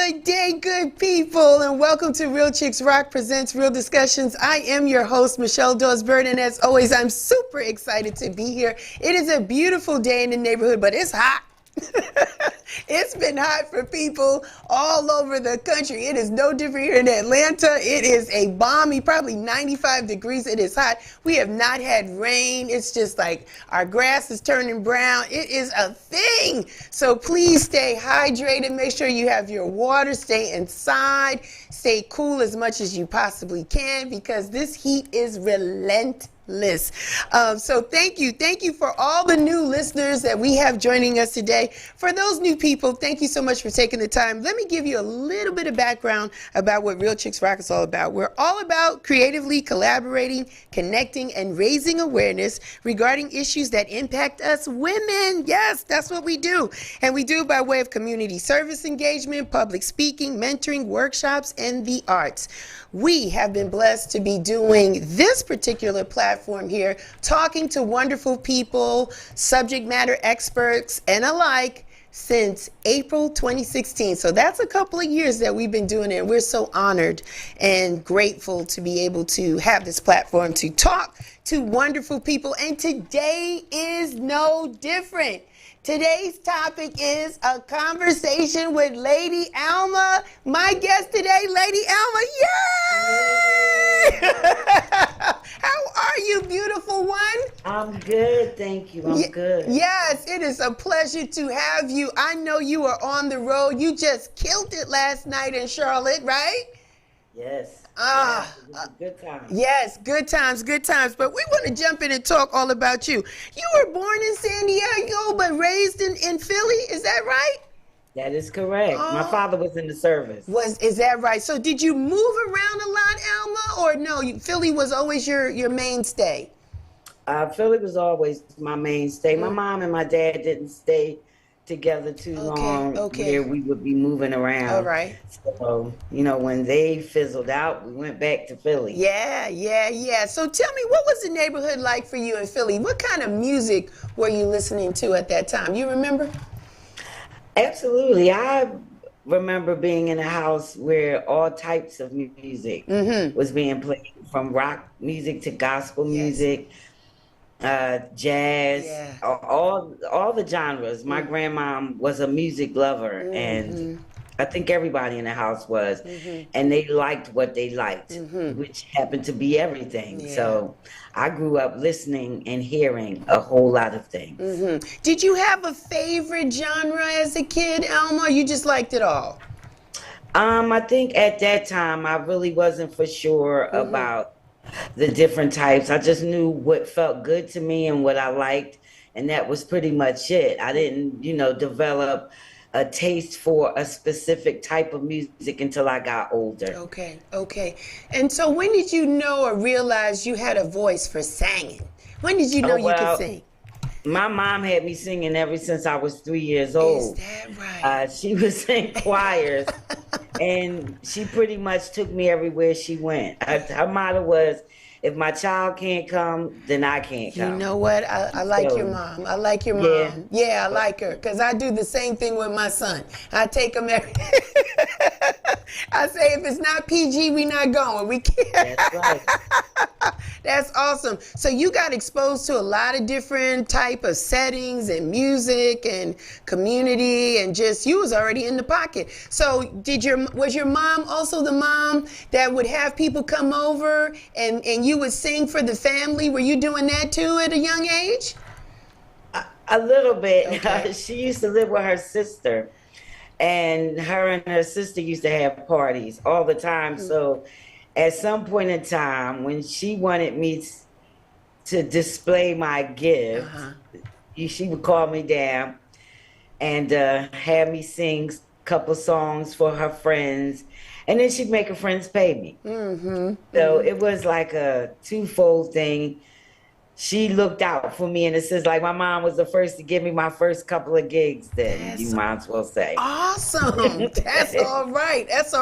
Good day, good people, and welcome to Real Chicks Rock presents Real Discussions. I am your host, Michelle Dawes-Bird, and as always, I'm super excited to be here. It is a beautiful day in the neighborhood, but it's hot. It's been hot for people all over the country. It is no different here in Atlanta. It is a balmy, probably 95 degrees. It is hot. We have not had rain. It's just like our grass is turning brown. It is a thing. So please stay hydrated. Make sure you have your water. Stay inside. Stay cool as much as you possibly can because this heat is relentless. So thank you for all the new listeners that we have joining us today. For those new people, thank you so much for taking the time. Let me give you a little bit of background about what Real Chicks Rock is all about. We're all about creatively collaborating, connecting, and raising awareness regarding issues that impact us women. Yes, that's what we do. And we do it by way of community service engagement, public speaking, mentoring, workshops, and the arts. We have been blessed to be doing this particular platform here, talking to wonderful people, subject matter experts, and alike since April 2016. So that's a couple of years that we've been doing it. And we're so honored and grateful to be able to have this platform to talk to wonderful people. And today is no different. Today's topic is a conversation with Lady ALMA. My guest today, Lady ALMA. Yay! How are you, beautiful one? I'm good, thank you. I'm good. Yes, it is a pleasure to have you. I know you are on the road. You just killed it last night in Charlotte, right? Yes. It was a good time. Yes, good times. But we want to jump in and talk all about you. You were born in San Diego, but raised in Philly. Is that right? That is correct. My father was in the service. Is that right? So did you move around a lot, ALMA, or no? Philly was always your mainstay. Philly was always my mainstay. My mom and my dad didn't stay together too long where we would be moving around. All right. So, when they fizzled out, we went back to Philly. Yeah. So tell me, what was the neighborhood like for you in Philly? What kind of music were you listening to at that time? You remember? Absolutely. I remember being in a house where all types of music was being played, from rock music to gospel music. Jazz, all the genres. My grandmom was a music lover, and I think everybody in the house was, and they liked what they liked, which happened to be everything. So I grew up listening and hearing a whole lot of things. Did you have a favorite genre as a kid, ALMA, or you just liked it all? I think at that time I really wasn't for sure about the different types. I just knew what felt good to me and what I liked, and that was pretty much it. I didn't, develop a taste for a specific type of music until I got older. Okay. And so when did you know or realize you had a voice for singing? When did you know you could sing? My mom had me singing ever since I was 3 years old. Is that right? She was in choirs, and she pretty much took me everywhere she went. Her motto was, if my child can't come, then I can't come. You know what? I like your mom. I like your mom. Yeah, I like her. Because I do the same thing with my son. I take him every... I say, if it's not PG, we not going. We can't. That's right. That's awesome. So you got exposed to a lot of different type of settings and music and community, and just, you was already in the pocket. So was your mom also the mom that would have people come over and you would sing for the family? Were you doing that too at a young age? A little bit. Okay. She used to live with her sister, and her sister used to have parties all the time. So at some point in time, when she wanted me to display my gift, she would call me down and have me sing a couple songs for her friends, and then she'd make her friends pay me. So it was like a twofold thing. She looked out for me, and it says, like, my mom was the first to give me my first couple of gigs, then you might as well say. Awesome. That's all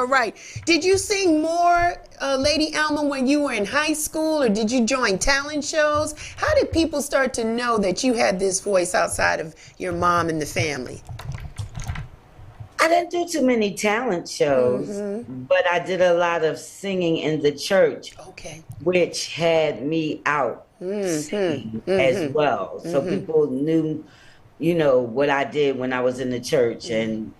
right. Did you sing more, Lady ALMA, when you were in high school, or did you join talent shows? How did people start to know that you had this voice outside of your mom and the family? I I didn't do too many talent shows, but I did a lot of singing in the church, Okay. which had me out singing as well. So people knew, what I did when I was in the church, and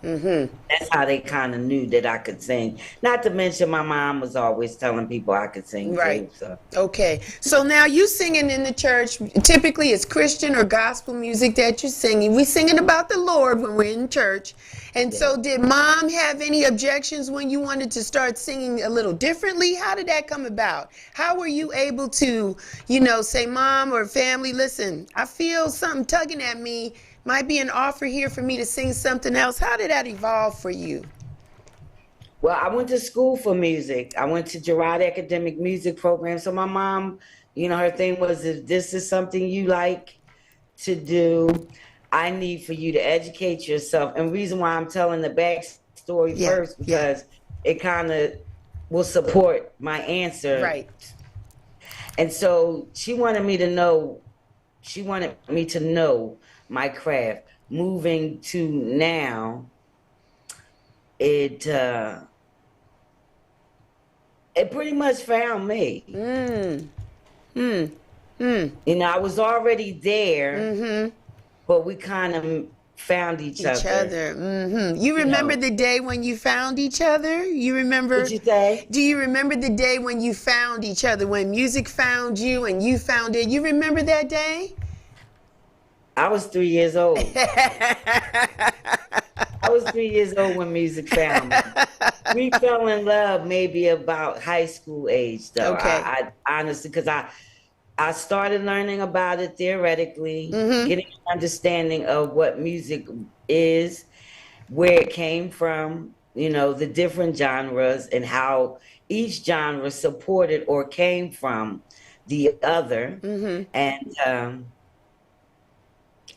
that's how they kind of knew that I could sing. Not to mention, my mom was always telling people I could sing Right. too. So Okay. So now you singing in the church. Typically, it's Christian or gospel music that you're singing. We singing about the Lord when we're in church. And so, did mom have any objections when you wanted to start singing a little differently? How did that come about? How were you able to, say, mom or family, listen, I feel something tugging at me. Might be an offer here for me to sing something else. How did that evolve for you? Well, I went to school for music. I went to Girard Academic Music Program. So my mom, her thing was, if this is something you like to do, I need for you to educate yourself. And reason why I'm telling the backstory first, because it kind of will support my answer. Right. And so she wanted me to know my craft. Moving to now, it pretty much found me. I was already there, but we kind of found each other. You remember the day when you found each other? You remember? What'd you say? Do you remember the day when you found each other, when music found you and you found it? You remember that day? I was 3 years old. I was 3 years old when music found me. We fell in love maybe about high school age, though. Okay. I honestly, because I started learning about it theoretically, getting an understanding of what music is, where it came from, the different genres, and how each genre supported or came from the other. And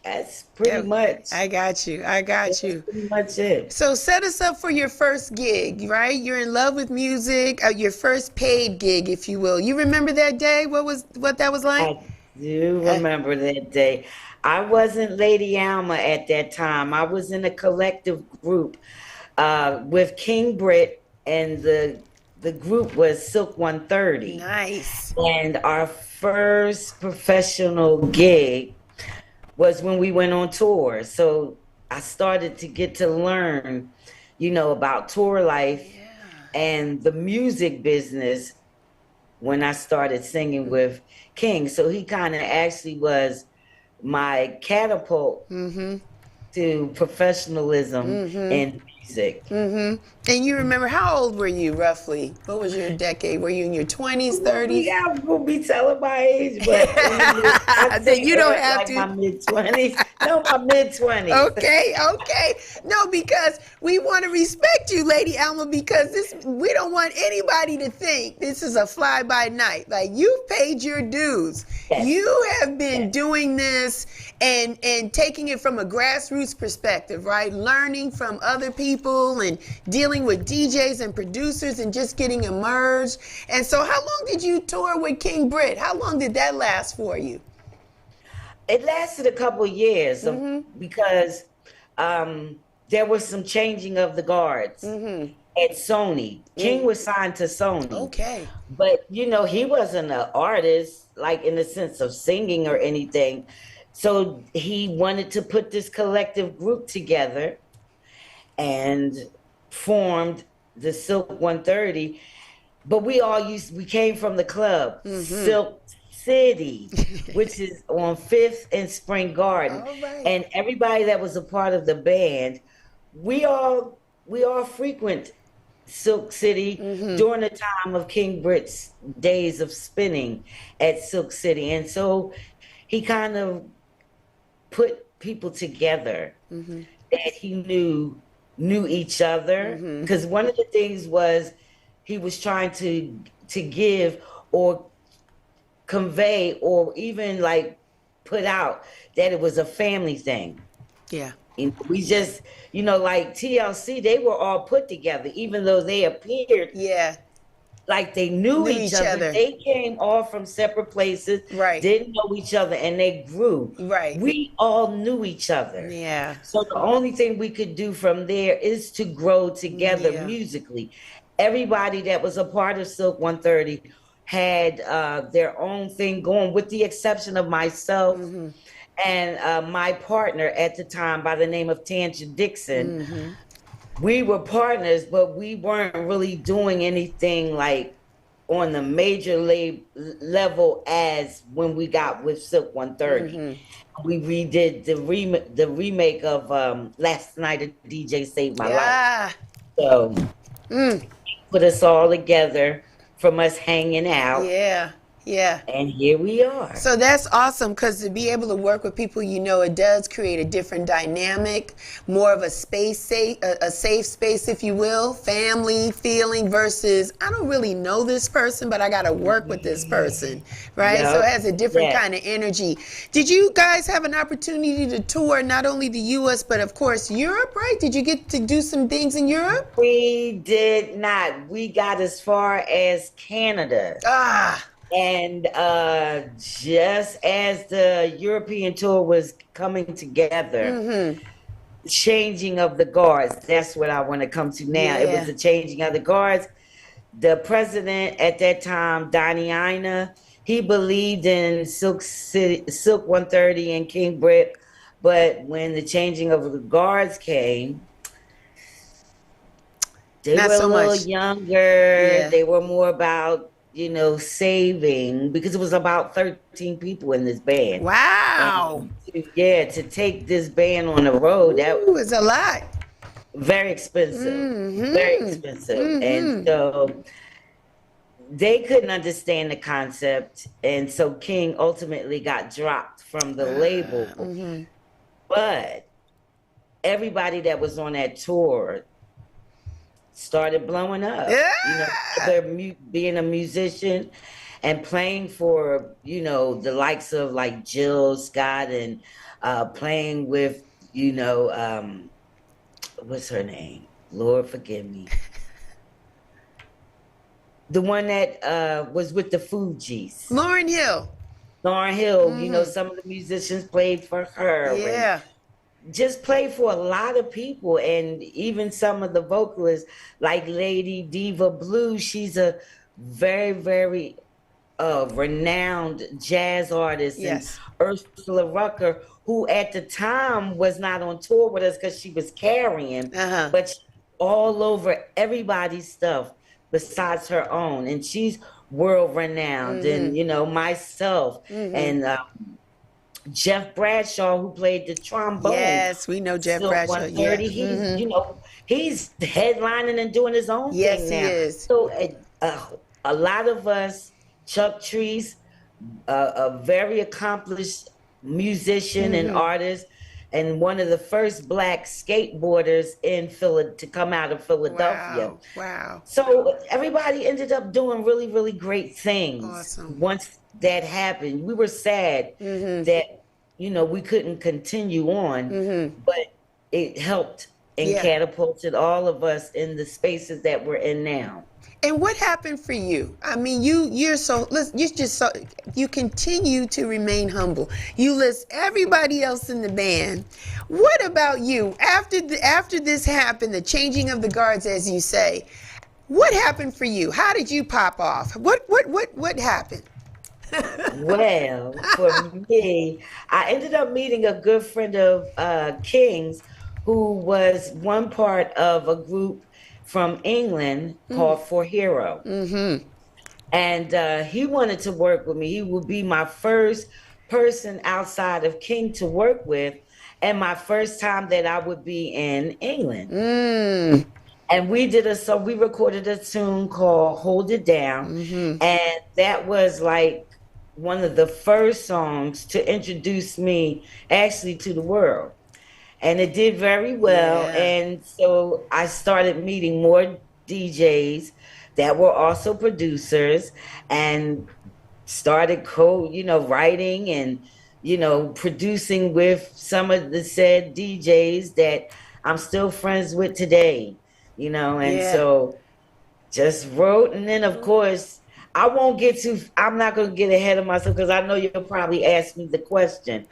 that's pretty much. I got you. That's pretty much it. So set us up for your first gig, right? You're in love with music, your first paid gig, if you will. You remember that day? What that was like? I do remember that day. I wasn't Lady ALMA at that time. I was in a collective group with King Britt, and the group was Silk 130. Nice. And our first professional gig was when we went on tour. So I started to get to learn, about tour life and the music business when I started singing with King. So he kind of actually was my catapult to professionalism in music. And you remember, how old were you roughly? What was your decade? Were you in your 20s, 30s? Yeah, I will be telling my age, but then you don't have to. My mid-20s. No, my mid-20s. Okay. No, because we want to respect you, Lady ALMA, because we don't want anybody to think this is a fly-by-night. Like, you paid your dues. Yes. You have been doing this and taking it from a grassroots perspective, right? Learning from other people and dealing with DJs and producers and just getting immersed. And so how long did you tour with King Britt? How long did that last for you? It lasted a couple of years because there was some changing of the guards at Sony. King was signed to Sony. Okay. But, he wasn't an artist, like in the sense of singing or anything. So he wanted to put this collective group together and formed the Silk 130. But we came from the club, Silk City, which is on 5th and Spring Garden. Right. And everybody that was a part of the band, we all frequent Silk City during the time of King Britt's days of spinning at Silk City. And so he kind of put people together that he knew each other. Because one of the things was he was trying to give or convey or even like put out that it was a family thing. Yeah. We just, like TLC, they were all put together, even though they appeared like they knew Knew each each other. other. They came all from separate places, Right. didn't know each other, and they grew. Right. We all knew each other. Yeah. So the only thing we could do from there is to grow together Yeah. musically. Everybody that was a part of Silk 130 had their own thing going, with the exception of myself and my partner at the time by the name of Tanja Dixon. We were partners, but we weren't really doing anything like on the major level as when we got with Silk 130. We redid the remake of Last Night a DJ Saved My Life. Yeah. So put us all together from us hanging out, Yeah. Yeah. and here we are. So that's awesome, because to be able to work with people, it does create a different dynamic, more of a safe space, if you will, family feeling versus I don't really know this person, but I got to work with this person, right? So it has a different kind of energy. Did you guys have an opportunity to tour not only the U.S. but of course Europe, right? Did you get to do some things in Europe? We did not. We got as far as Canada. And just as the European tour was coming together, changing of the guards, that's what I want to come to now. It was the changing of the guards. The president at that time, Donnie Ina, he believed in Silk 130 and King Britt, but when the changing of the guards came, they were a little younger. They were more about saving, because it was about 13 people in this band. Wow. And to take this band on the road, that was a lot. Very expensive. Very expensive. And so they couldn't understand the concept. And so King ultimately got dropped from the label. But everybody that was on that tour started blowing up. Being a musician and playing for the likes of like Jill Scott, and playing with what's her name? Lord forgive me. The one that was with the Fugees. Lauryn Hill. Lauryn Hill. Some of the musicians played for her. Yeah. Just played for a lot of people, and even some of the vocalists like Lady Diva Blue. She's a very, very renowned jazz artist. Yes. And Ursula Rucker, who at the time was not on tour with us because she was carrying, but she's all over everybody's stuff besides her own, and she's world renowned. And myself and Jeff Bradshaw, who played the trombone. Yes, we know Jeff Bradshaw. Yeah. He's headlining and doing his own thing now. Yes, he is. So a lot of us, Chuck Treese, a very accomplished musician and artist, and one of the first Black skateboarders to come out of Philadelphia. Wow. So everybody ended up doing really, really great things. Awesome. Once that happened, we were sad that we couldn't continue on, but it helped and catapulted all of us in the spaces that we're in now. And what happened for you? I mean, you continue to remain humble. You list everybody else in the band. What about you? After this happened, the changing of the guards, as you say, what happened for you? How did you pop off? What happened? Well, for me, I ended up meeting a good friend of King's, who was one part of a group from England called For Hero. And he wanted to work with me. He would be my first person outside of King to work with, and my first time that I would be in England. And we recorded a tune called Hold It Down. And that was like one of the first songs to introduce me actually to the world. And it did very well. And so I started meeting more DJs that were also producers, and started writing and, producing with some of the said DJs that I'm still friends with today, and so just wrote. And then, of course, I'm not going to get ahead of myself because I know you'll probably ask me the question.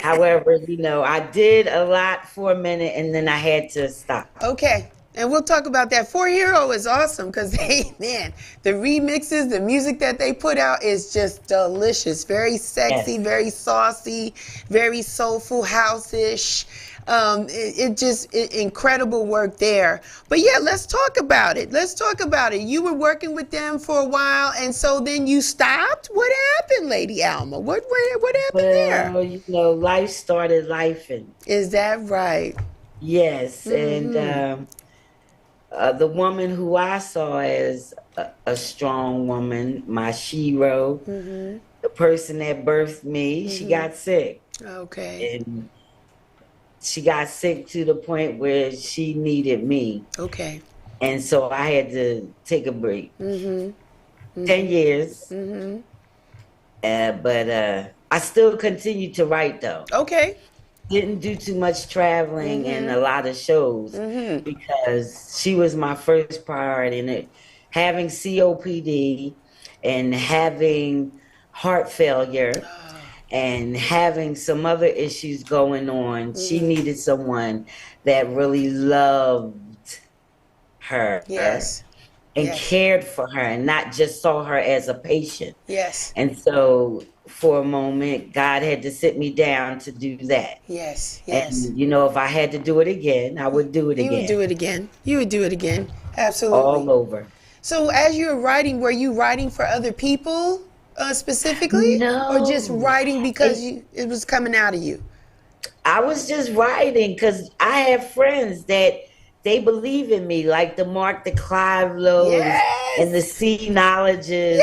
However, I did a lot for a minute and then I had to stop. Okay. And we'll talk about that. For Hero is awesome because man, the remixes, the music that they put out is just delicious. Very sexy, Yes. very saucy, very soulful, house-ish. Incredible work there. But yeah, let's talk about it. You were working with them for a while, and so then you stopped. What happened, Lady Alma? What happened there? Well, life started lifing. Is that right? Yes. And the woman who I saw as a strong woman, my shero, the person that birthed me, she got sick. Okay. And she got sick to the point where she needed me. Okay. And so I had to take a break. 10 years. But I still continued to write, though. Okay. Didn't do too much traveling and a lot of shows because she was my first priority. And having COPD and having heart failure and having some other issues going on, she needed someone that really loved her. Yes. And cared for her and not just saw her as a patient. Yes. And so for a moment, God had to sit me down to do that. Yes. And, if I had to do it again, I would do it again. You would do it again. You would do it again. Absolutely. All over. So as you were writing, were you writing for other people specifically? No. Or just writing because it was coming out of you? I was just writing because I have friends that they believe in me, like the Mark the Clive Lows and the C Knowledges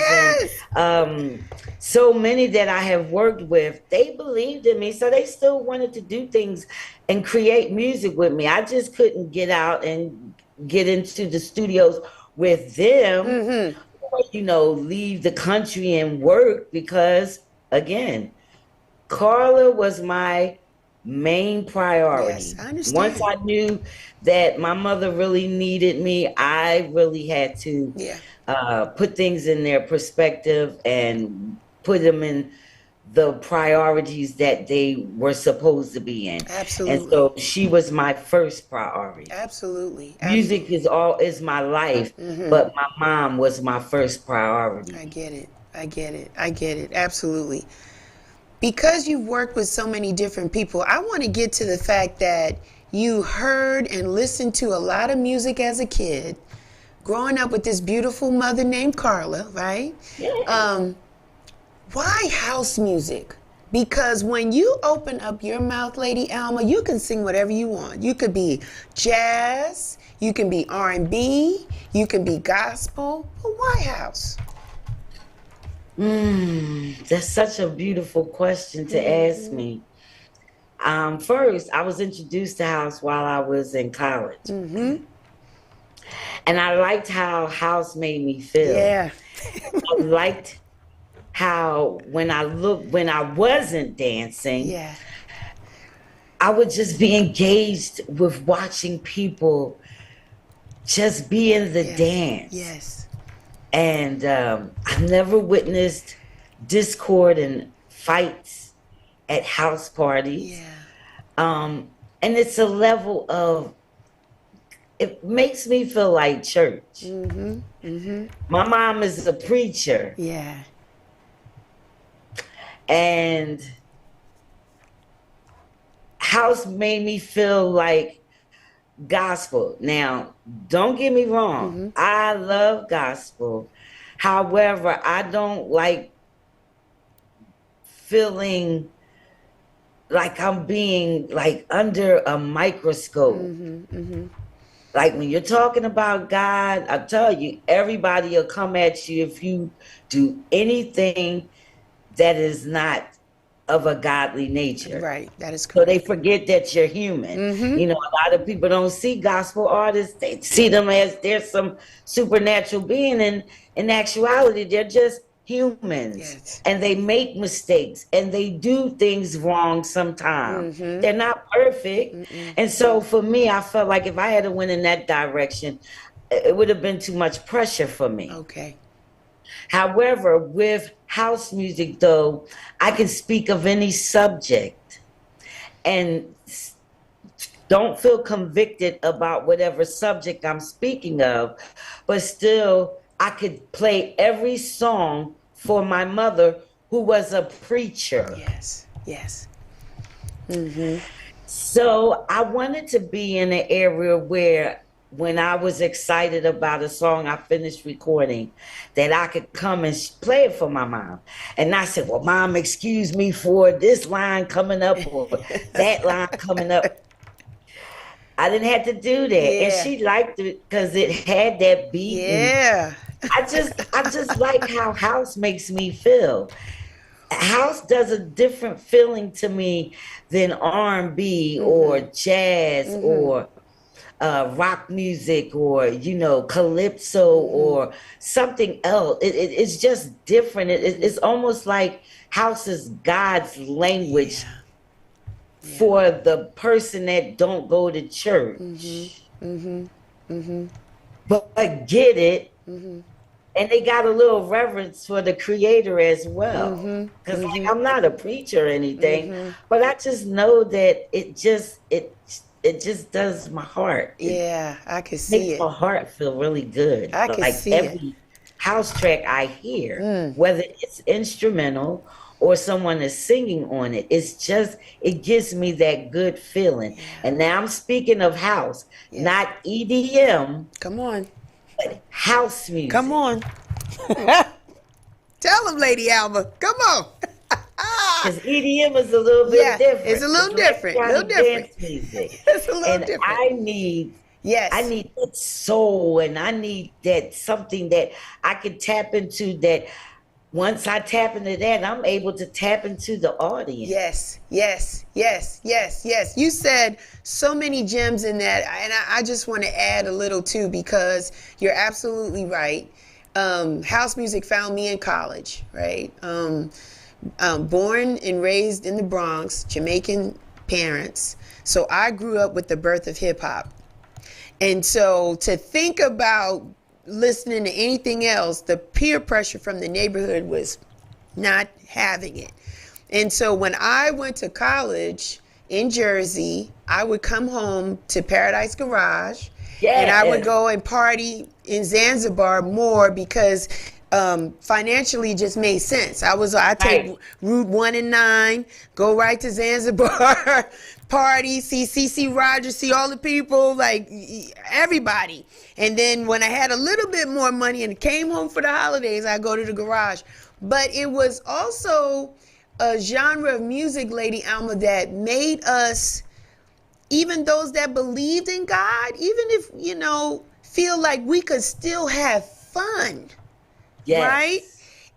and so many that I have worked with. They believed in me, so they still wanted to do things and create music with me. I just couldn't get out and get into the studios with them, or, leave the country and work because, again, Carla was my main priority. Yes, I understand. Once I knew that my mother really needed me, I really had to put things in their perspective and put them in the priorities that they were supposed to be in. Absolutely. And so she was my first priority. Absolutely. Music is my life, but my mom was my first priority. I get it. Absolutely. Because you've worked with so many different people, I want to get to the fact that you heard and listened to a lot of music as a kid, growing up with this beautiful mother named Carla, right? Yeah. Why house music? Because when you open up your mouth, Lady Alma, you can sing whatever you want. You could be jazz, you can be R&B, you can be gospel, but why house? That's such a beautiful question to ask me. First, I was introduced to house while I was in college. And I liked how house made me feel. Yeah. I liked how when I wasn't dancing, I would just be engaged with watching people just be in the dance. Yes. And I've never witnessed discord and fights at house parties. And it's a level of, it makes me feel like church. My mom is a preacher. Yeah. And house made me feel like gospel. Now, don't get me wrong. I love gospel. However, I don't like feeling like I'm being like under a microscope. Like when you're talking about God, I tell you, everybody will come at you if you do anything that is not of a godly nature. Right, that is So correct. they forget that you're human. A lot of people don't see gospel artists. They see them as there's some supernatural being. And in actuality, they're just humans. And they make mistakes. And they do things wrong sometimes. They're not perfect. And so for me, I felt like if I had to went in that direction, it would have been too much pressure for me. Okay. However, with house music, though, I can speak of any subject and don't feel convicted about whatever subject I'm speaking of, but still, I could play every song for my mother, who was a preacher. Yes. Yes. So I wanted to be in an area where when I was excited about a song I finished recording, that I could come and play it for my mom. And I said, well, Mom, excuse me for this line coming up or that line coming up. I didn't have to do that. And Yeah. she liked it because it had that beat. And Yeah. I just like how house makes me feel. House does a different feeling to me than R&B or jazz or rock music or calypso or something else. It's just different. It's almost like house is God's language for the person that don't go to church, but get it. And they got a little reverence for the creator as well. Because I'm not a preacher or anything, but I just know that it just does my heart. Yeah, I can see Makes it. my heart feel really good. I can Like see every house track I hear, whether it's instrumental or someone is singing on it, it gives me that good feeling. And now I'm speaking of house, not EDM, Come on. but house music. Come on. Tell them, Lady Alma. Come on. Because EDM is a little bit different. It's a little different. Dance music. It's a little And different. I need that soul, and I need that something that I can tap into, that once I tap into that, I'm able to tap into the audience. Yes. You said so many gems in that, and I just want to add a little too, because you're absolutely right. House music found me in college, right? Born and raised in the Bronx, Jamaican parents. So I grew up with the birth of hip hop. And so to think about listening to anything else, the peer pressure from the neighborhood was not having it. And so when I went to college in Jersey, I would come home to Paradise Garage, and I would go and party in Zanzibar more because financially it just made sense. I take Route 1 and 9, go right to Zanzibar, party, see CC Rogers, see all the people, like everybody. And then when I had a little bit more money and came home for the holidays, I go to the garage. But it was also a genre of music, Lady Alma, that made us, even those that believed in God, even if, feel like we could still have fun, right?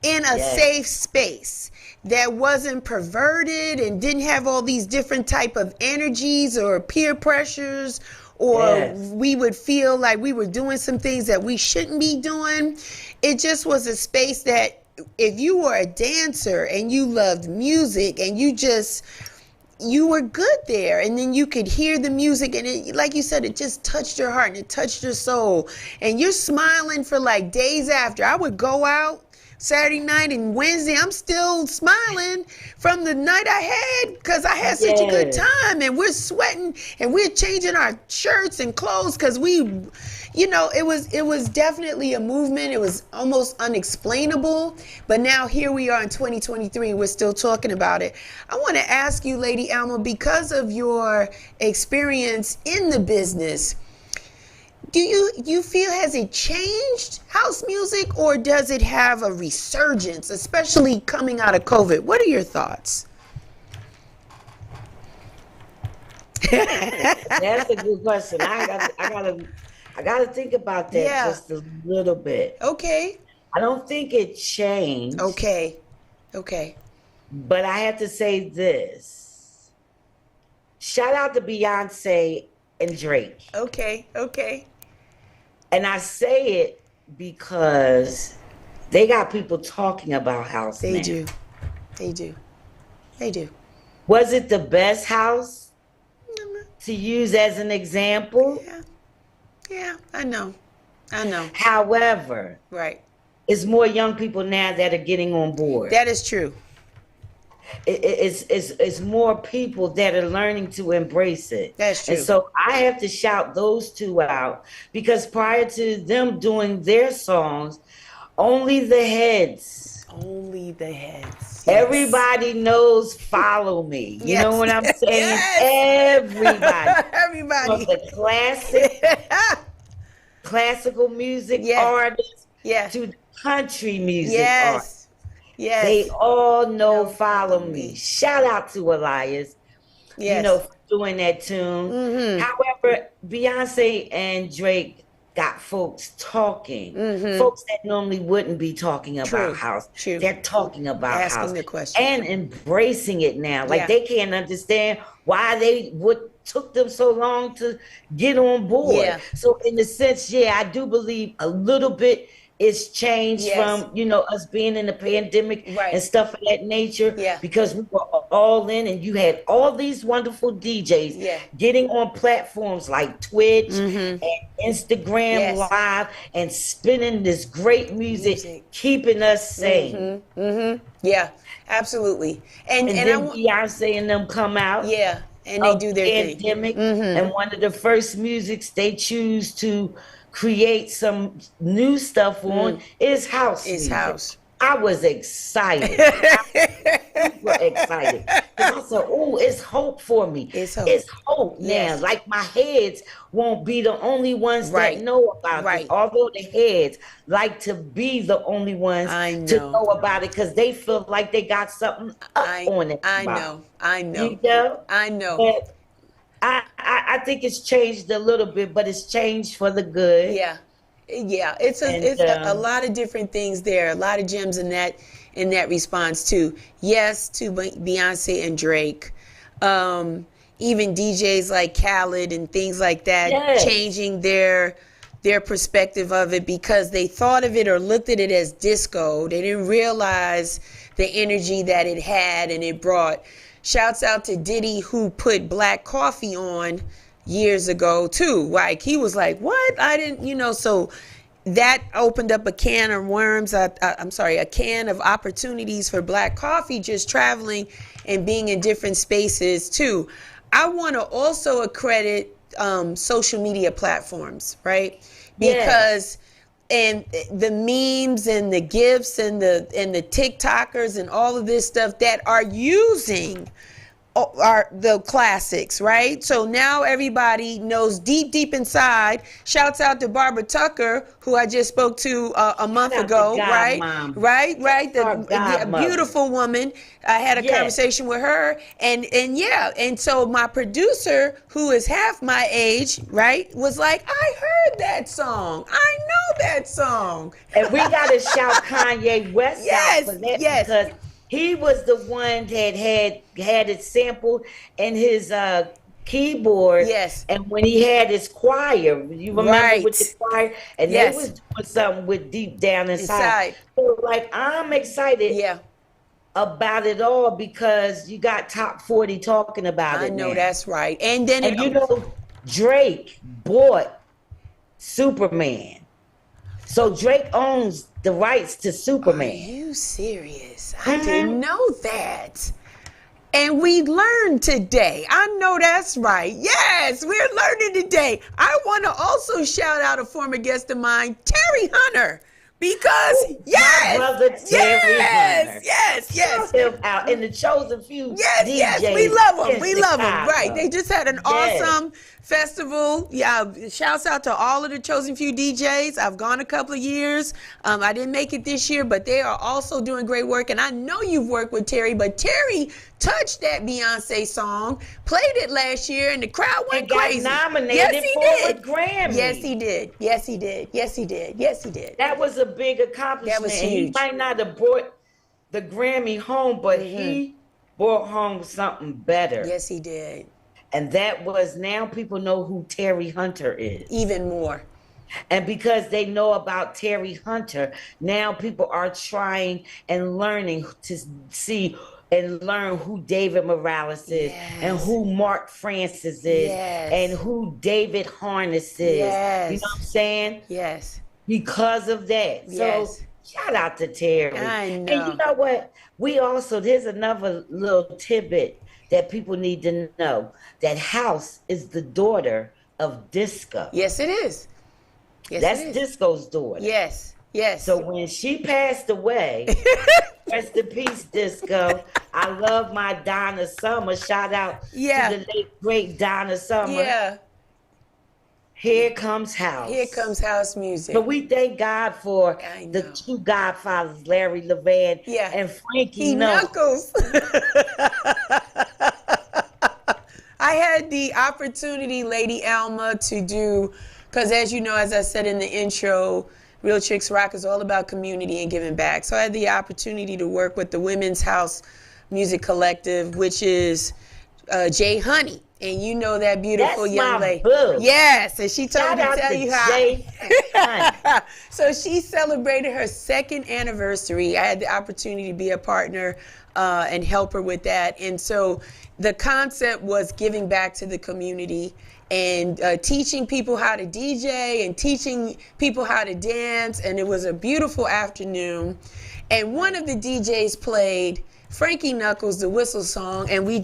In a safe space that wasn't perverted and didn't have all these different type of energies or peer pressures, or we would feel like we were doing some things that we shouldn't be doing. It just was a space that if you were a dancer and you loved music and you were good there, and then you could hear the music, and it, like you said, it just touched your heart and it touched your soul, and you're smiling for like days after. I would go out Saturday night and Wednesday, I'm still smiling from the night I had, because I had such a good time, and we're sweating and we're changing our shirts and clothes because it was definitely a movement. It was almost unexplainable, but now here we are in 2023 and we're still talking about it. I want to ask you, Lady Alma, because of your experience in the business, do you feel, has it changed house music, or does it have a resurgence, especially coming out of COVID? What are your thoughts? That's a good question. I gotta think about that just a little bit. Okay. I don't think it changed. Okay. But I have to say this. Shout out to Beyonce and Drake. Okay. And I say it because they got people talking about house now. They do. Was it the best house to use as an example? Yeah, I know. I know. However, Right. it's more young people now that are getting on board. That is true. It's more people that are learning to embrace it. That's And true. so I have to shout those two out, because prior to them doing their songs, only the heads. Only the heads. Yes. Everybody knows Follow Me. You know Yes. what I'm saying? Yes. Everybody. Everybody. From the classical music Yeah. artists Yeah. to the country music artists. Yes. Yes. They all know No, Follow Me. Shout out to Elias, Yes. for doing that tune. Mm-hmm. However, Beyonce and Drake got folks talking. Mm-hmm. Folks that normally wouldn't be talking about True. house. True. They're talking about Asking house the question. and embracing it now. Like Yeah. they can't understand why took them so long to get on board. Yeah. So in a sense, yeah, I do believe a little bit it's changed Yes. from, us being in the pandemic Right. and stuff of that nature. Yeah. Because we were all in, and you had all these wonderful DJs Yeah. getting on platforms like Twitch Mm-hmm. and Instagram Yes. Live and spinning this great music. Keeping us sane. Mm-hmm. Mm-hmm. Yeah, absolutely. And then Beyonce and them come out. Yeah, and they do their thing. Pandemic, Mm-hmm. and one of the first musics they choose to create some new stuff on is house It's music. house. I was excited. I was super excited. 'Cause I said, oh, it's hope for me. It's hope. It's hope now. Yes. Like my heads won't be the only ones Right. that know about Right. it. Although the heads like to be the only ones I to know. know about it, because they feel like they got something up on it. I know. I know. You know? I know. But I think it's changed a little bit, but it's changed for the good. Yeah. Yeah. It's a lot of different things there. A lot of gems in that response too. Yes, to Beyonce and Drake. Even DJs like Khaled and things like that, Yes. changing their perspective of it because they thought of it or looked at it as disco. They didn't realize the energy that it had and it brought. Shouts out to Diddy, who put Black Coffee on years ago too. Like he was like, what? I didn't, so that opened up a can of worms. A can of opportunities for Black Coffee, just traveling and being in different spaces too. I want to also accredit social media platforms, right? Because and the memes and the GIFs and the TikTokers and all of this stuff that are using are the classics, right? So now everybody knows deep inside. Shouts out to Barbara Tucker, who I just spoke to a month ago, right? Right. The beautiful woman. I had a conversation with her, and so my producer, who is half my age, right, was like, I heard that song. I know that song. And we gotta shout Kanye West out for that, because he was the one that had it sampled in his keyboard. Yes. And when he had his choir, you remember with the choir, and they was doing something with Deep Down Inside. So like, I'm excited about it all, because you got Top 40 talking about it. I know now. that's right. And then Drake bought Superman. So Drake owns the rights to Superman. Are you serious? I didn't know that. And we learned today. I know that's right. Yes, we're learning today. I want to also shout out a former guest of mine, Terry Hunter. Because my brother Terry Hunter. Yes. Shout him out in the Chosen Few. Yes, we love him. We love him. Right. They just had an awesome festival. Yeah, shouts out to all of the Chosen Few DJs. I've gone a couple of years. I didn't make it this year, but they are also doing great work. And I know you've worked with Terry, but Terry touched that Beyonce song, played it last year, and the crowd went crazy. Got nominated for a Grammy. Yes, he did. That was a big accomplishment. That was huge. He might not have brought the Grammy home, but he brought home something better. Yes, he did. And that was, now people know who Terry Hunter is. Even more. And because they know about Terry Hunter, now people are trying and learning to see and learn who David Morales is and who Mark Francis is and who David Harness is. You know what I'm saying? Yes. Because of that. So shout out to Terry. I know. And you know what? There's another little tidbit that people need to know. That House is the daughter of Disco. Yes, it is. Yes, That's it is. Disco's daughter. Yes, yes. So when she passed away, rest in peace, Disco. I love my Donna Summer. Shout out to the late, great Donna Summer. Yeah. Here comes House. Here comes house music. So we thank God for the two godfathers, Larry Levan and Frankie Knuckles. I had the opportunity, Lady Alma, to do, because as you know, as I said in the intro, Real Chicks Rock is all about community and giving back. So I had the opportunity to work with the Women's House Music Collective, which is Jay Honey. And you know that beautiful young lady. Boo. Yes, and she told me to tell you how. Jay Honey. So she celebrated her 2nd anniversary. I had the opportunity to be a partner and help her with that. And so the concept was giving back to the community and teaching people how to DJ and teaching people how to dance. And it was a beautiful afternoon. And one of the DJs played Frankie Knuckles, the whistle song, and we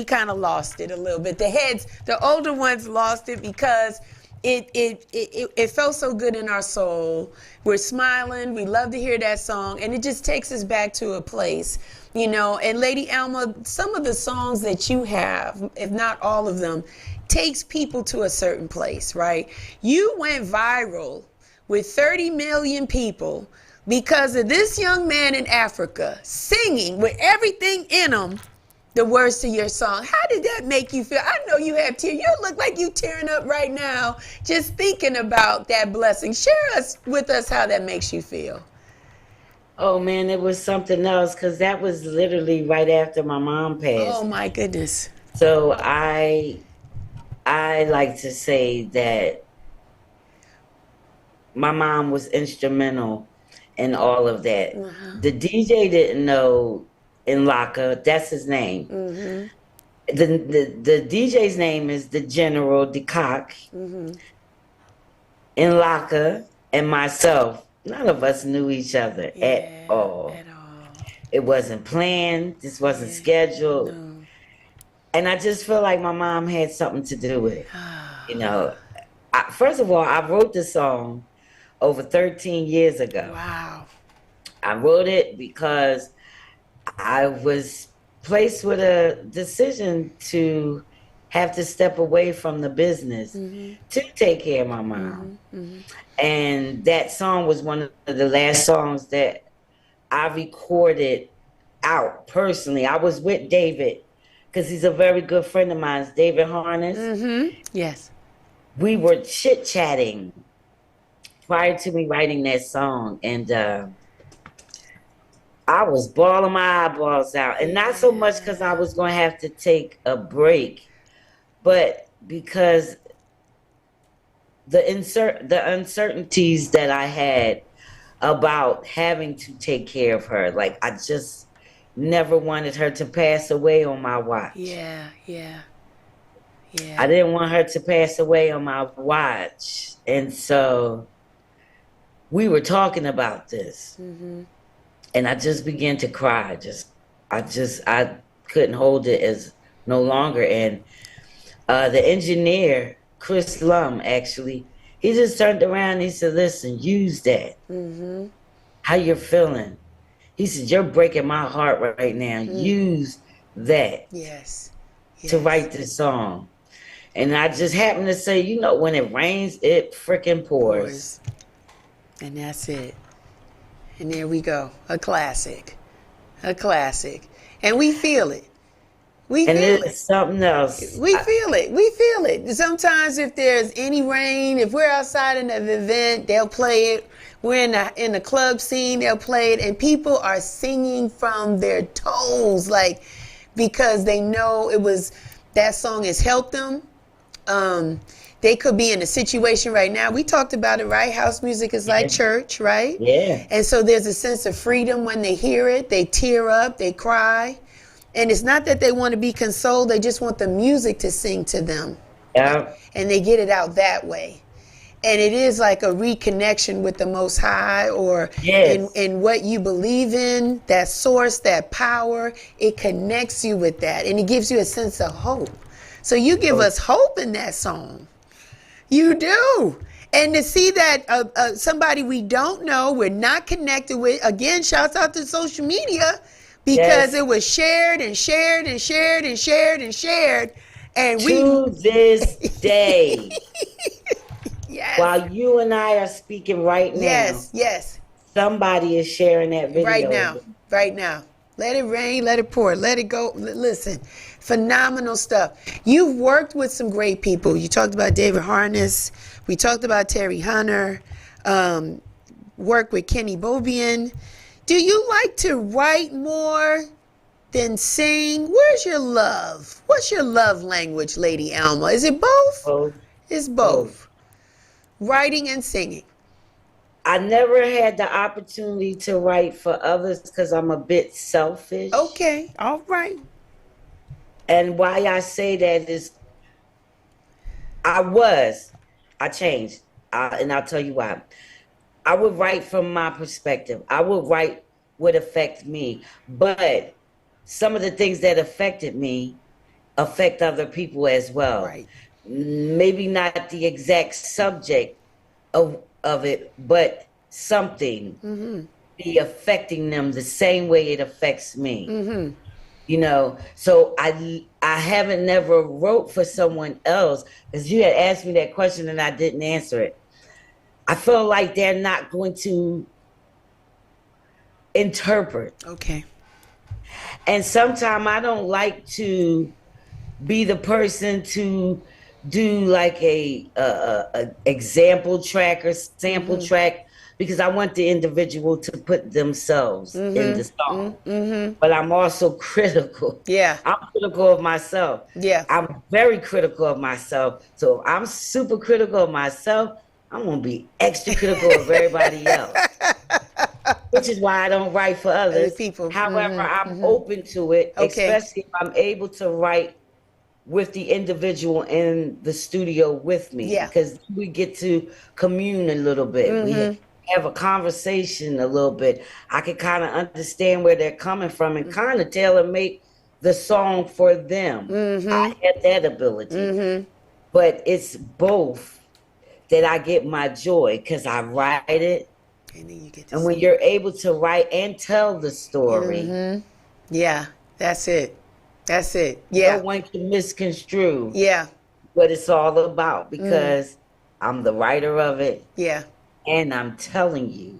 kind of lost it a little bit. The older ones lost it because it felt so good in our soul. We're smiling, we love to hear that song, and it just takes us back to a place, you know. And Lady Alma, some of the songs that you have, if not all of them, takes people to a certain place, right? You went viral with 30 million people because of this young man in Africa singing with everything in him the words to your song. How did that make you feel? I know you have tears. You look like you tearing up right now just thinking about that blessing. Share with us how that makes you feel. Oh man, it was something else because that was literally right after my mom passed. Oh my goodness. So I like to say that my mom was instrumental in all of that. The DJ didn't know Nlaka, that's his name. The DJ's name is the General DeCock. Nlaka and myself, none of us knew each other at all. It wasn't planned. This wasn't scheduled. No. And I just feel like my mom had something to do with it. You know, first of all, I wrote the song over 13 years ago. Wow. I wrote it because I was placed with a decision to have to step away from the business to take care of my mom. And that song was one of the last songs that I recorded out personally. I was with David because he's a very good friend of mine, David Harness. Yes. We were chit-chatting prior to me writing that song, and I was bawling my eyeballs out. And not so much because I was going to have to take a break, but because the uncertainties that I had about having to take care of her. Like, I just never wanted her to pass away on my watch. Yeah. I didn't want her to pass away on my watch. And so we were talking about this. And I just began to cry. I couldn't hold it as no longer. And the engineer, Chris Lum, actually, he just turned around and he said, listen, use that. How you're feeling. He said, you're breaking my heart right now. Use that to write this song. And I just happened to say, you know, when it rains, it freaking pours. And that's it. And there we go. A classic. And we feel it. And it's something else. We feel it. Sometimes if there's any rain, if we're outside in an event, they'll play it. We're in the club scene, they'll play it. And people are singing from their toes, like, because they know that song has helped them. They could be in a situation right now. We talked about it, right? House music is like church, right? Yeah. And so there's a sense of freedom when they hear it. They tear up, they cry. And it's not that they want to be consoled, they just want the music to sing to them. Yeah. And they get it out that way. And it is like a reconnection with the Most High, or Yes. in what you believe in, that source, that power. It connects you with that, and it gives you a sense of hope. So you give us hope in that song. You do. And to see that somebody we don't know, we're not connected with, again, shouts out to social media, because Yes. it was shared and shared and shared and shared and shared. And we, To this day, yes, while you and I are speaking right now, yes, yes, somebody is sharing that right video now, again. right now. Let it rain, let it pour, let it go. Listen, phenomenal stuff. You've worked with some great people. You talked about David Harness. We talked about Terry Hunter. Work with Kenny Bobian. Do you like to write more than sing? Where's your love? What's your love language, Lady Alma? Is it both? Both. It's Both. both. Writing and singing. I never had the opportunity to write for others because I'm a bit selfish. Okay, all right. And why I say that is I changed. And I'll tell you why. I would write from my perspective. I would write what affect me. But some of the things that affected me affect other people as well. Right. Maybe not the exact subject of it, but something be affecting them the same way it affects me. You know, so I haven't never wrote for someone else, because you had asked me that question and I didn't answer it. I feel like they're not going to interpret. Okay. And sometimes I don't like to be the person to do like a example track or sample track, because I want the individual to put themselves in the song. But I'm also critical. Yeah. I'm critical of myself. Yeah. I'm very critical of myself. So if I'm super critical of myself, I'm gonna be extra critical of everybody else. Which is why I don't write for others. people. However, I'm open to it, Okay. especially if I'm able to write with the individual in the studio with me. Yeah. Because we get to commune a little bit. We have a conversation a little bit. I can kind of understand where they're coming from and kind of tailor make the song for them. I have that ability. But it's both that I get my joy, because I write it. And then you get to And when you're able to write and tell the story, yeah, that's it. That's it. no Yeah. one can misconstrue Yeah. what it's all about, because I'm the writer of it Yeah. and I'm telling you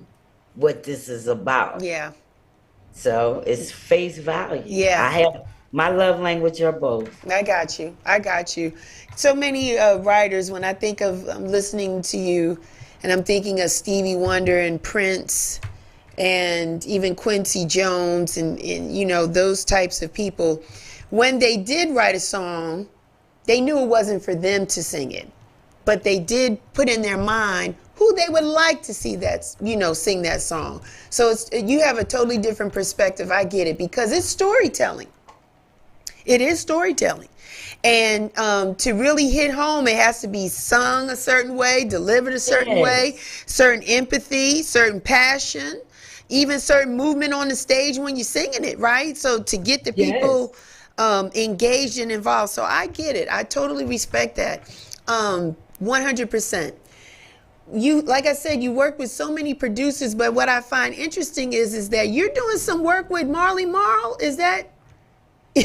what this is about. Yeah. So it's face value. Yeah. I have my love language are both. I got you. I got you. So many writers, when I think of listening to you, and I'm thinking of Stevie Wonder and Prince and even Quincy Jones and you know, those types of people, when they did write a song, they knew it wasn't for them to sing it, but they did put in their mind who they would like to see that, you know, sing that song. So it's, you have a totally different perspective. I get it, because it's storytelling. It is storytelling. And to really hit home, it has to be sung a certain way, delivered a certain way, certain empathy, certain passion, even certain movement on the stage when you're singing it, right? So to get the people engaged and involved. So I get it. I totally respect that. 100%. You, like I said, you work with so many producers, but what I find interesting is that you're doing some work with Marley Marl. Is that? Is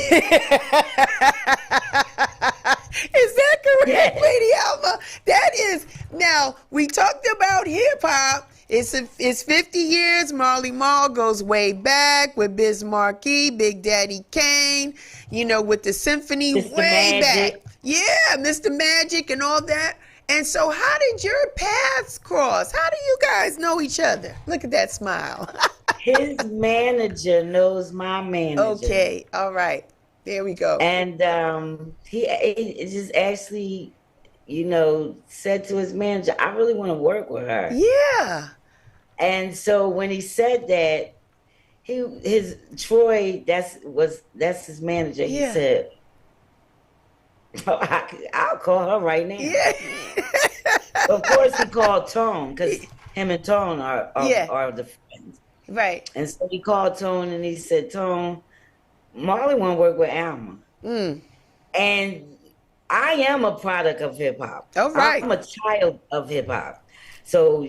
that correct, Yes. Lady Alma? That is. Now, we talked about hip hop. It's 50 years. Marley Marl goes way back with Biz Markie, Big Daddy Kane, you know, with the symphony Mr. way Magic. back. Yeah, Mr. Magic and all that. And so how did your paths cross? How do you guys know each other? Look at that smile. His manager knows my manager. Okay, all right. There we go. And he just actually, you know, said to his manager, I really want to work with her. Yeah. And so when he said that, his Troy, that's his manager. He Yeah. said, oh, I'll call her right now. Yeah. Of course, he called Tone because him and Tone Yeah. are the friends. Right. And so he called Tone and he said, Tone, Marley want to work with ALMA. Mm. And I am a product of hip hop. All right. I'm a child of hip hop. So,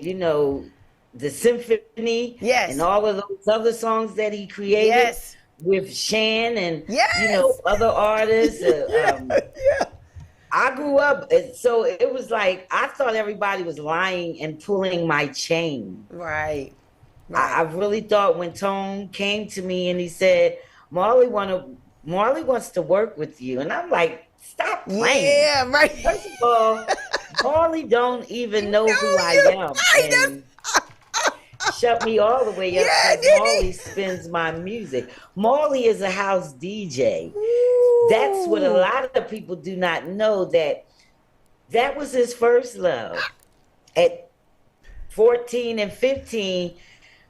the symphony Yes. and all of those other songs that he created Yes. with Shan and, Yes. other artists. Yeah. I grew up, so it was like, I thought everybody was lying and pulling my chain. Right. I really thought when Tone came to me and he said, Marley wants to work with you. And I'm like, stop playing. Yeah, right. First of all, Marley don't even know who I am. And shut me all the way up because Marley spins my music. Marley is a house DJ. That's what a lot of people do not know, that was his first love. At 14 and 15,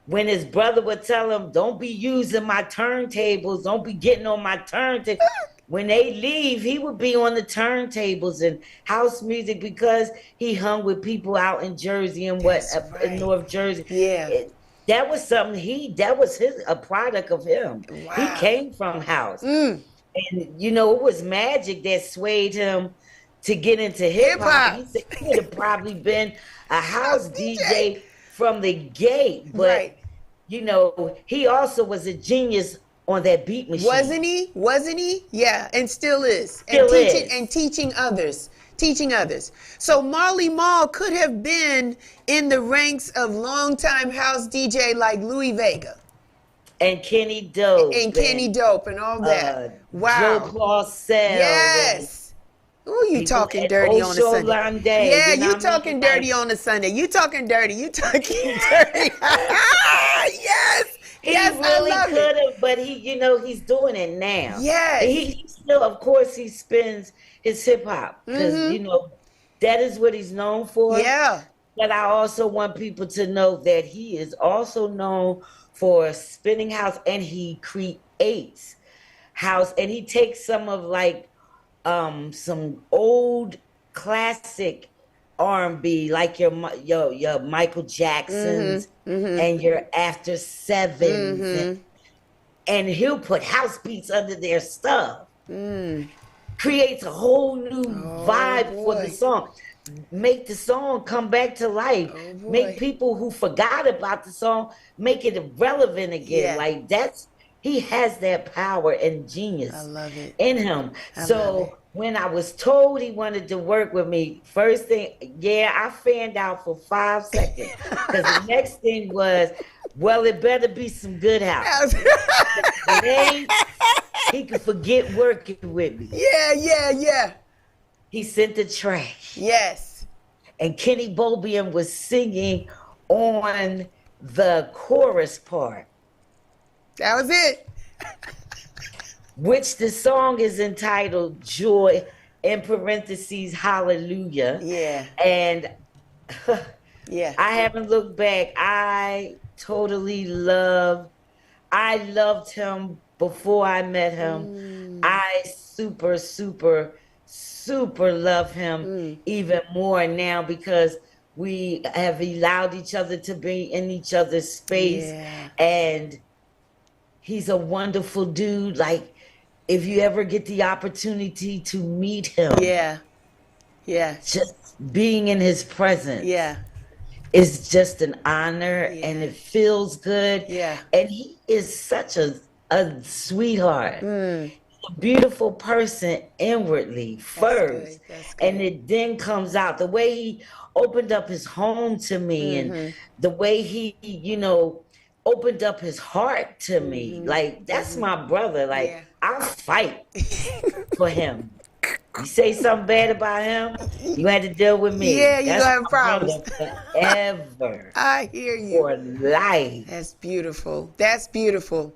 when his brother would tell him, don't be using my turntables, don't be getting on my turntables. When they leave, he would be on the turntables and house music because he hung with people out in Jersey and in North Jersey. Yeah. That was something that was a product of him. Wow. He came from house. Mm. And it was magic that swayed him to get into hip hop. He said he would have probably been a house DJ from the gate. But he also was a genius on that beat machine. Wasn't he? Yeah, and still is. And teaching others. So Marley Marl could have been in the ranks of longtime house DJ like Louis Vega. And Kenny Dope. And all that. Wow. Joe Claussell. Yes. Ooh, you talking dirty on a Sunday. Lande, yeah, you talking dirty on a Sunday. You talking dirty. Yes. He Yes, really I love could it. have, but he's doing it now. Yes. He still, of course, he spins his hip hop because that is what he's known for. Yeah. But I also want people to know that he is also known for spinning house, and he creates house, and he takes some of some old classic R&B, like your Michael Jacksons and your After Sevens, and he'll put house beats under their stuff. Creates a whole new vibe for the song. Make the song come back to life. Make people who forgot about the song make it relevant again. Yeah. He has that power and genius in him. When I was told he wanted to work with me, first thing, I fanned out for 5 seconds. Because the next thing was, well, it better be some good house. He could forget working with me. Yeah. He sent the track. Yes. And Kenny Bobian was singing on the chorus part. That was it. Which the song is entitled Joy, in parentheses, Hallelujah. Yeah. And yeah, I haven't looked back. I loved him before I met him. I super, super, super love him even more now because we have allowed each other to be in each other's space. Yeah. And he's a wonderful dude. Like, if you ever get the opportunity to meet him, just being in his presence, is just an honor, and it feels good. Yeah, and he is such a sweetheart, a beautiful person inwardly first, That's good. and it then comes out the way he opened up his home to me, and the way he, opened up his heart to me. Like, that's my brother. Like, I'll fight for him. You say something bad about him, you had to deal with me. Yeah, you have problems. Forever. I hear you. For life. That's beautiful.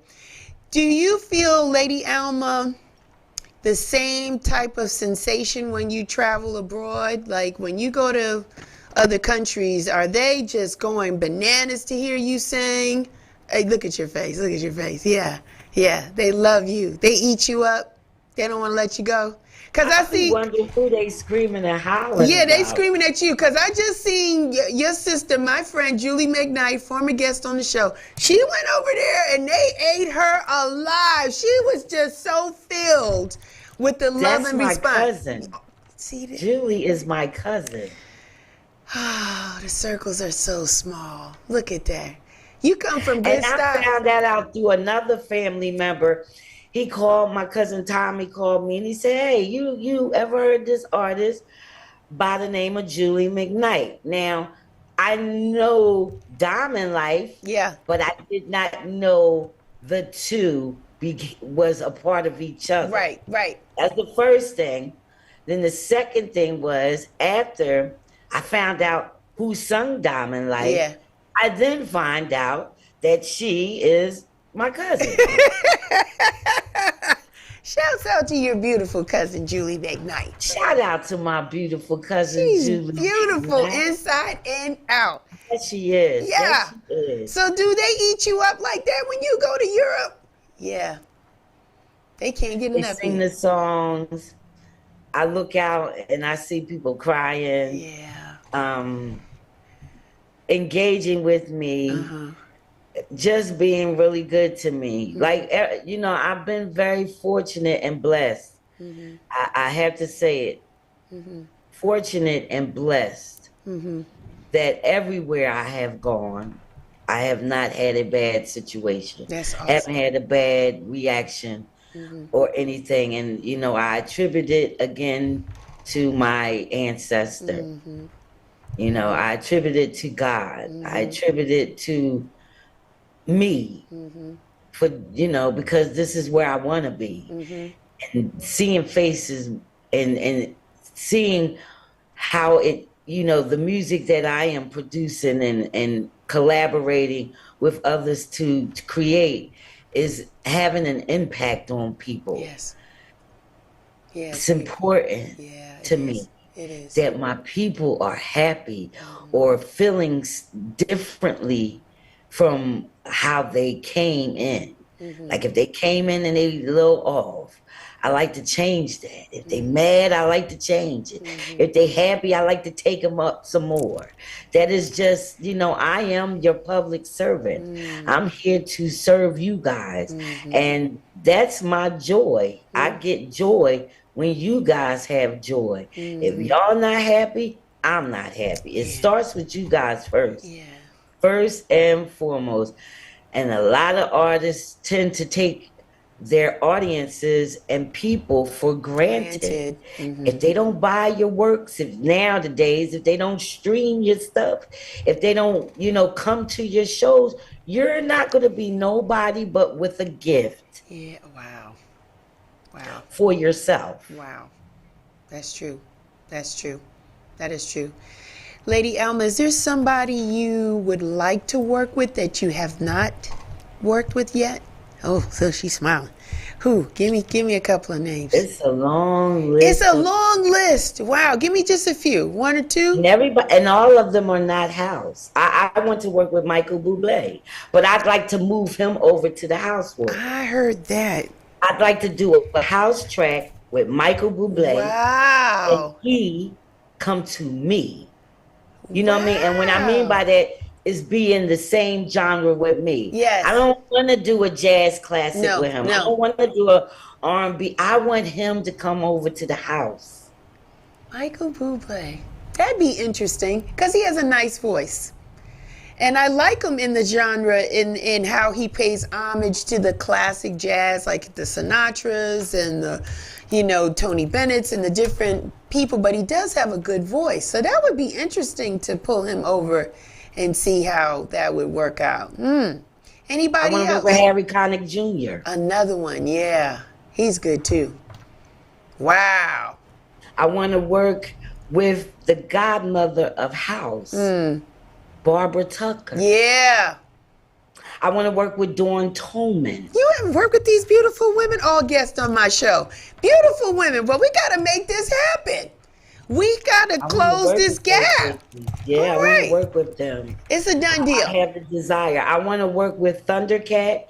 Do you feel, Lady Alma, the same type of sensation when you travel abroad? Like, when you go to other countries, are they just going bananas to hear you sing? Hey, look at your face. Look at your face. Yeah. Yeah. They love you. They eat you up. They don't want to let you go. Because I be see. wondering who they screaming and hollering Yeah, they about. screaming at you. Because I just seen your sister, my friend Julie McKnight, former guest on the show. She went over there and they ate her alive. She was just so filled with the love That's and my response. cousin. See that? Julie is my cousin. Oh, the circles are so small. Look at that. You come from good And I stuff. found that out through another family member. He called my cousin Tommy, called me and he said, "Hey, you ever heard this artist by the name of Julie McKnight?" Now, I know Diamond Life, Yeah. but I did not know the two was a part of each other. Right, right. That's the first thing. Then the second thing was after I found out who sung Diamond Life, Yeah. I then find out that she is my cousin. Shouts out to your beautiful cousin, Julie McKnight. Shout out to my beautiful cousin She's Julie. beautiful McKnight. inside and out. Yes, she is. Yeah. Yes, she is. So do they eat you up like that when you go to Europe? Yeah. They can't get They enough. sing the songs. I look out and I see people crying, Yeah. engaging with me. Uh-huh. Just being really good to me. Like, I've been very fortunate and blessed. Mm-hmm. I have to say it. Mm-hmm. Fortunate and blessed Mm-hmm. that everywhere I have gone, I have not had a bad situation. That's awesome. Haven't had a bad reaction or anything. And, I attribute it again to my ancestor. Mm-hmm. I attribute it to God. I attribute it to me for because this is where I want to be, and seeing faces and seeing how it the music that I am producing and collaborating with others to create is having an impact on people. Yes. Yes. It's important to me It is. that my people are happy or feeling differently from how they came in. Like if they came in and they a little off, I like to change that. If they mad, I like to change it. If they happy, I like to take them up some more. That is just, I am your public servant. I'm here to serve you guys. And that's my joy. I get joy when you guys have joy. If y'all not happy, I'm not happy. It starts with you guys first. Yeah. First and foremost. And a lot of artists tend to take their audiences and people for granted. If they don't buy your works, if they don't stream your stuff, if they don't, come to your shows, you're not going to be nobody but with a gift. Yeah. Wow. Wow. For yourself. Wow. That's true. That's true. That is true. Lady Alma, is there somebody you would like to work with that you have not worked with yet? Oh, so she's smiling. Who? Give me a couple of names. It's a long list. It's a long list. Wow. Give me just a few. One or two? And all of them are not house. I want to work with Michael Bublé, but I'd like to move him over to the house work. I heard that. I'd like to do a house track with Michael Bublé. Wow. And he come to me. You know what I mean? And what I mean by that is be in the same genre with me. Yes. I don't want to do a jazz classic with him. No. I don't want to do a R&B. I want him to come over to the house. Michael Bublé. That'd be interesting because he has a nice voice. And I like him in the genre in how he pays homage to the classic jazz, like the Sinatras and the, Tony Bennett's and the different people, but he does have a good voice. So that would be interesting to pull him over and see how that would work out. Anybody I want to else? work with Harry Connick Jr. Another one, yeah. He's good too. Wow. I want to work with the godmother of house, Barbara Tucker. Yeah. I want to work with Dawn Tolman. You haven't worked with these beautiful women, all guests on my show. Beautiful women. Well, we got to make this happen. We gotta I want to close work this with those gap. ladies. Yeah, All I want to right. work with them. It's a done I deal. have the desire. I want to work with Thundercat,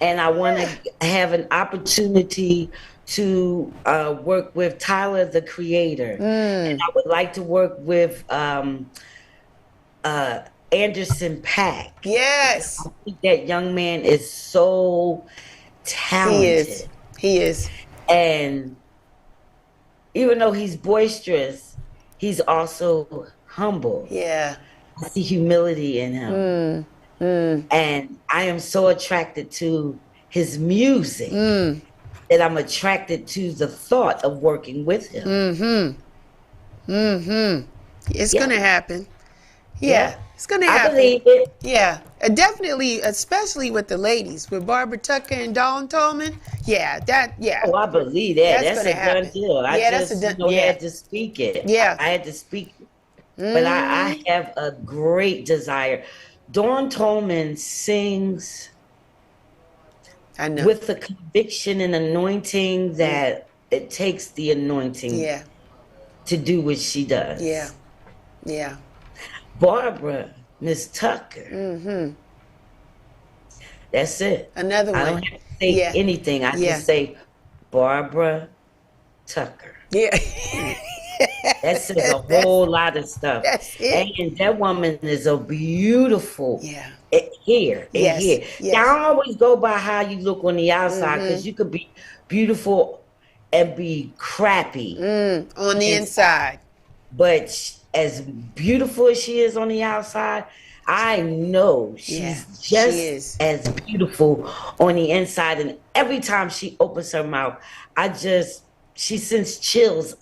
and I want to have an opportunity to work with Tyler, the Creator. And I would like to work with Anderson Paak. Yes. I think that young man is so He is. talented. He is. And even though he's boisterous, he's also humble. Yeah. I see humility in him. And I am so attracted to his music that I'm attracted to the thought of working with him. It's Yeah. gonna happen. Yeah. Yeah. It's gonna I happen. believe it. Yeah. Definitely, especially with the ladies, with Barbara Tucker and Dawn Tolman. Yeah. Oh, I believe that. That's That's gonna a done happen. deal. I Yeah, that's a just, done. Yeah. had to speak it. Yeah. I had to speak it. But I have a great desire. Dawn Tolman sings I know. with the conviction and anointing that it takes the anointing Yeah. to do what she does. Yeah. Yeah. Barbara, Miss Tucker. That's it. Another I one. don't have to say Yeah. anything. I Yeah. just say Barbara Tucker. Yeah. That says a whole lot of stuff. That's it. And that woman is a beautiful Yeah. here. Yes, Here. yes. Now, I always go by how you look on the outside because you could be beautiful and be crappy On the inside. But as beautiful as she is on the outside, I know she's Yeah, just she is. as beautiful on the inside. And every time she opens her mouth, she sends chills up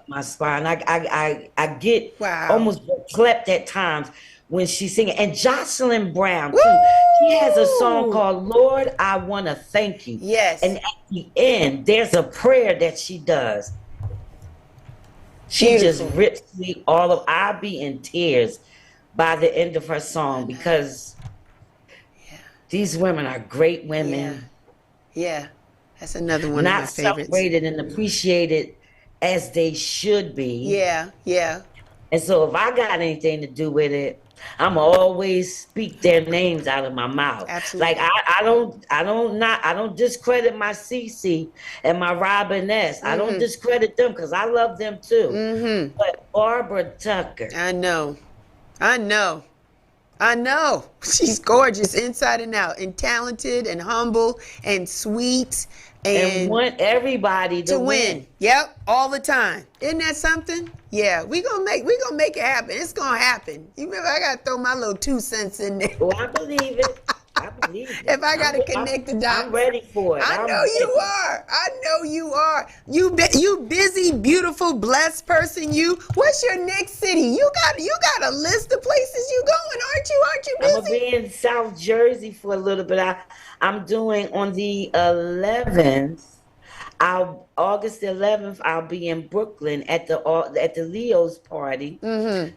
my spine. I get almost clapped at times when she's singing. And Jocelyn Brown, too. She has a song called Lord, I Want to Thank You. Yes. And at the end, there's a prayer that she does. She just rips me all of. I'll be in tears by the end of her song because these women are great women. Yeah. That's another one Not of my favorites. celebrated and appreciated as they should be. Yeah. And so if I got anything to do with it, I'm always speak their names out of my mouth. Absolutely. Like I don't discredit my CC and my Robin S. I don't discredit them because I love them too. But Barbara Tucker. I know. She's gorgeous inside and out, and talented and humble and sweet and want everybody to win. Yep, all the time. Isn't that something? Yeah, we gonna make it happen. It's gonna happen. Even if I gotta throw my little 2 cents in there. Well, I believe it. If I gotta connect the dots, I'm ready for it. I know you are. You busy, beautiful, blessed person. What's your next city? You got a list of places you going, aren't you? Aren't you busy? I'm gonna be in South Jersey for a little bit. I'm doing on the 11th. August 11th. I'll be in Brooklyn at the Leo's party. The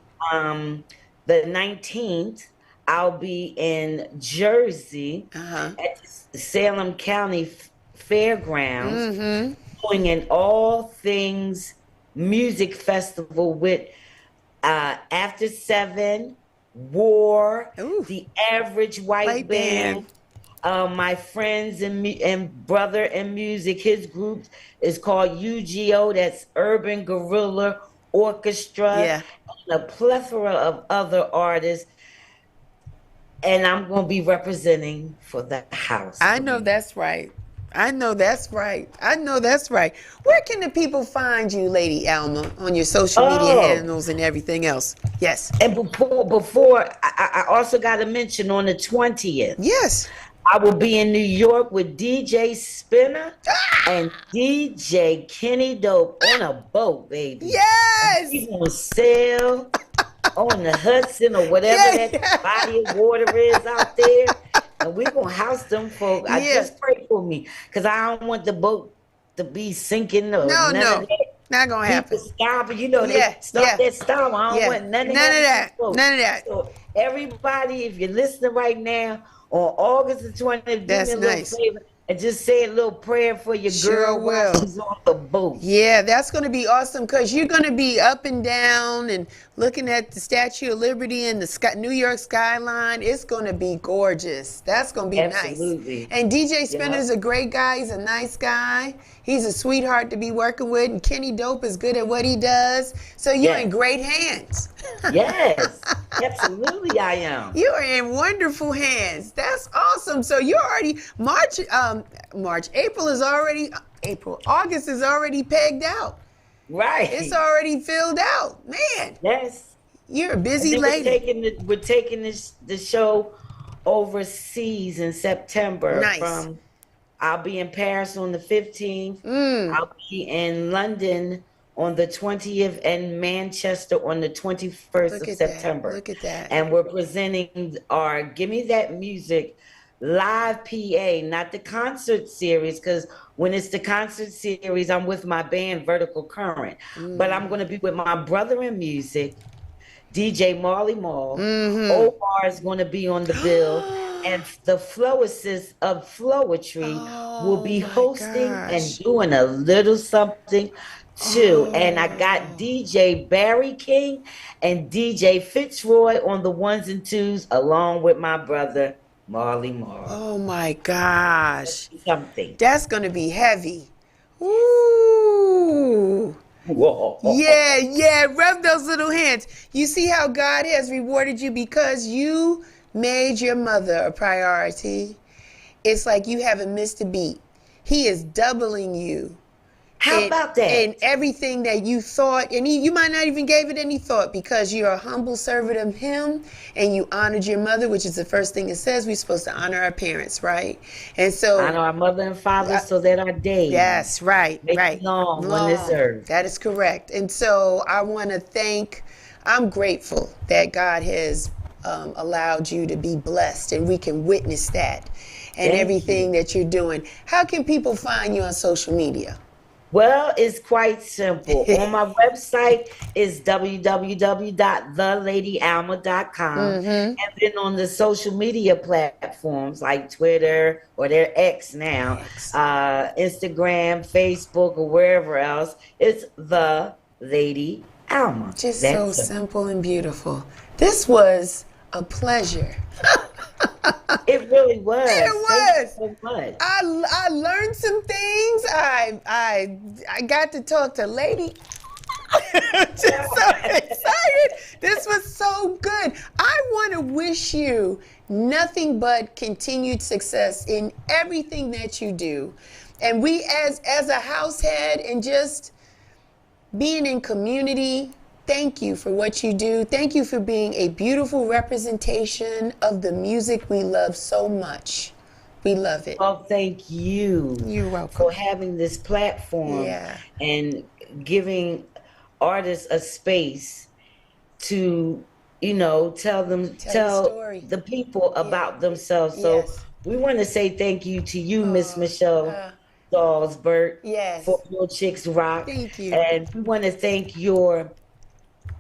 19th. I'll be in Jersey at the Salem County Fairgrounds, doing an all things music festival with After Seven, War, The Average White Band. My friends and brother in music, his group is called UGO. That's Urban Guerrilla Orchestra, and a plethora of other artists. And I'm going to be representing for the house. I know that's right. Where can the people find you, Lady Alma, on your social media handles and everything else? Yes. And before I also got to mention on the 20th. Yes. I will be in New York with DJ Spinner and DJ Kenny Dope on a boat, baby. Yes. We're going to sail on the Hudson or whatever that body of water is out there. And we're going to house them folks. I just pray for me because I don't want the boat to be sinking or none of that. Not going to happen. People stopping, they stop that storm. I don't want none of that. So everybody, if you're listening right now, on August the 20th, do me a little favor. And just say a little prayer for your Sure girl while will. she's on the boat. Yeah, that's going to be awesome because you're going to be up and down and looking at the Statue of Liberty and the New York skyline. It's going to be gorgeous. That's going to be nice. Absolutely. And DJ Spinner's Yep. a great guy. He's a nice guy. He's a sweetheart to be working with. And Kenny Dope is good at what he does. So you're in Yes. great hands. Yes. Absolutely, I am. You are in wonderful hands. That's awesome. So you're already April is already August is already pegged out. Right. It's already filled out. Man, Yes. you're a And busy then lady. we're taking the show overseas in September. Nice. I'll be in Paris on the 15th. I'll be in London on the 20th and Manchester on the 21st Look of at September. that. Look at that. And we're presenting our Gimme That Music live PA, not the concert series, because when it's the concert series, I'm with my band Vertical Current. But I'm going to be with my brother in music, DJ Marley Marl. Omar is going to be on the bill. And the flowicist of Flowetry will be my hosting gosh. and doing a little something too. And I got DJ Barry King and DJ Fitzroy on the ones and twos, along with my brother Marley Marl. Oh my gosh. Something. That's going to be heavy. Ooh. Whoa. Yeah, rub those little hands. You see how God has rewarded you because you made your mother a priority. It's like you haven't missed a beat. He is doubling you. How about that? And everything that you thought, and you might not even gave it any thought because you're a humble servant of him and you honored your mother, which is the first thing it says. We're supposed to honor our parents, right? And so honor our mother and father so that our days yes, right. long on this earth. That is correct. And so I want to I'm grateful that God has allowed you to be blessed and we can witness that and Thank everything that you're doing. How can people find you on social media? Well, it's quite simple. On my website is www.theladyalma.com. And then on the social media platforms like Twitter, or they're X now, Instagram, Facebook, or wherever else, it's The Lady Alma. Just so simple and beautiful. This was a pleasure. It really was. It was. Thank you so much. I learned some things. I got to talk to Lady. Just so excited. This was so good. I want to wish you nothing but continued success in everything that you do. And we as a house head and just being in community, thank you for what you do. Thank you for being a beautiful representation of the music we love so much. We love it. Well, thank you. You're welcome. For having this platform and giving artists a space to, tell the people about themselves. So we want to say thank you to you, Miss Michelle Salzberg, for Real Chicks Rock. Thank you. And we want to thank your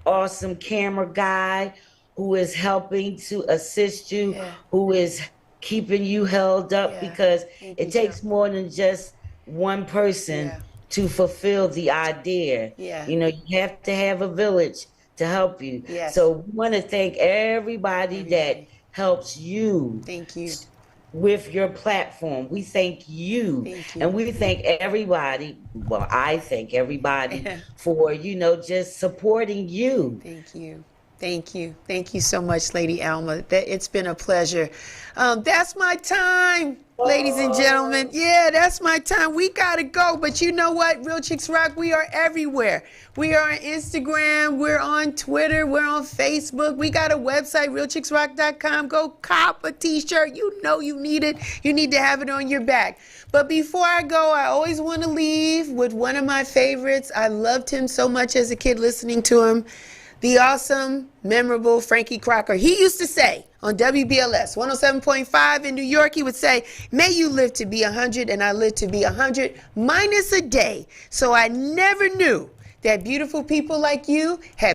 awesome camera guy who is helping to assist you, who is keeping you held up because it takes more than just one person to fulfill the idea. You have to have a village to help you. So we want to thank everybody that helps you. Thank you. With your platform. We thank you. And we thank everybody. Well, I thank everybody for, just supporting you. Thank you. Thank you. Thank you so much, Lady Alma. It's been a pleasure. That's my time, ladies and gentlemen. Yeah, that's my time. We got to go. But you know what? Real Chicks Rock, we are everywhere. We are on Instagram. We're on Twitter. We're on Facebook. We got a website, realchicksrock.com. Go cop a t-shirt. You know you need it. You need to have it on your back. But before I go, I always want to leave with one of my favorites. I loved him so much as a kid listening to him. The awesome, memorable Frankie Crocker. He used to say on WBLS 107.5 in New York, he would say, may you live to be 100 and I live to be 100 minus a day. So I never knew that beautiful people like you have